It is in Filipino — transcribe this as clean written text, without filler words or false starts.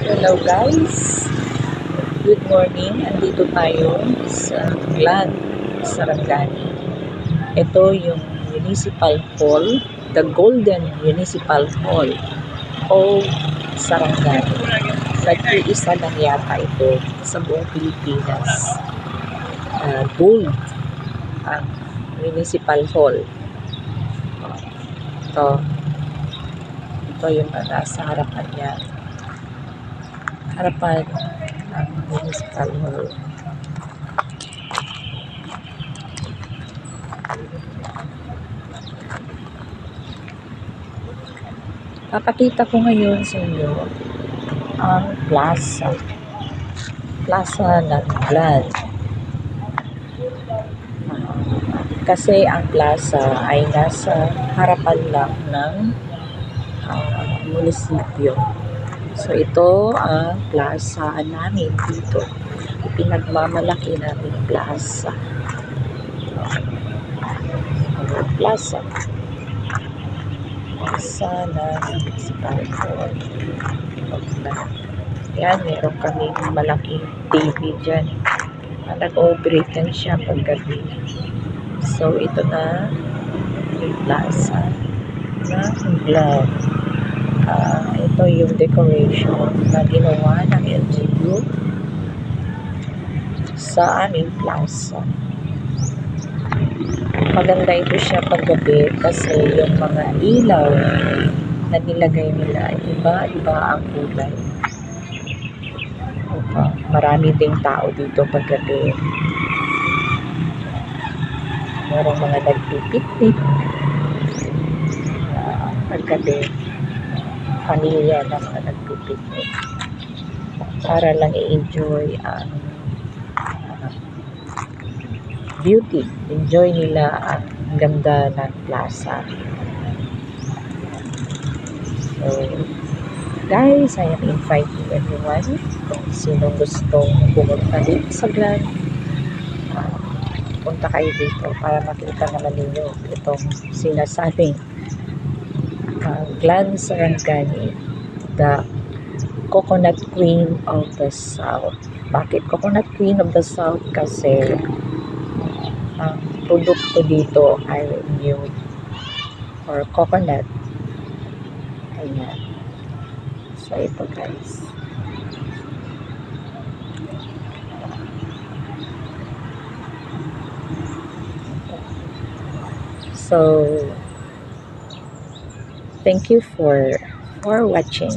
Hello guys, good morning. Andito tayo sa Glan, Sarangani. Ito yung Municipal Hall, the Golden Municipal Hall of Sarangani. Nag-iisa lang yata ito sa buong Pilipinas. Gold ang Municipal Hall. Ito yung nasa harapan niya. Harapan ang Municipal Hall. Papakita ko ngayon sa inyo ang plaza ng Glan. Kasi ang plaza ay nasa harapan lang ng munisipyo. So ito ang plaza namin dito. Pinagmamalaki namin plaza. Plaza ng Municipal Hall. Yan, meron kaming malaking TV dyan. Nag-operate yan siya paggabi. So ito na yung plaza ng Glan. Ito yung decoration na ginawa ng LGU sa aming plaza. Maganda ito siya paggabi kasi yung mga ilaw na nilagay nila, iba-iba ang kulay. Marami ding tao dito paggabi. Merong mga nagpipiknik paggabi. Pamilya na mga nagpipiknik para lang i-enjoy ang beauty. Enjoy nila ang ganda ng plaza. So, guys, I am inviting everyone kung sino gustong pumunta dito sa Glan. Punta kayo dito para makita naman ninyo itong sinasabing Glan Sarangani, the Coconut Queen of the South. Bakit Coconut Queen of the South? Kasi ang produkto dito ay new or coconut. Ayan. So ito guys. So thank you for watching.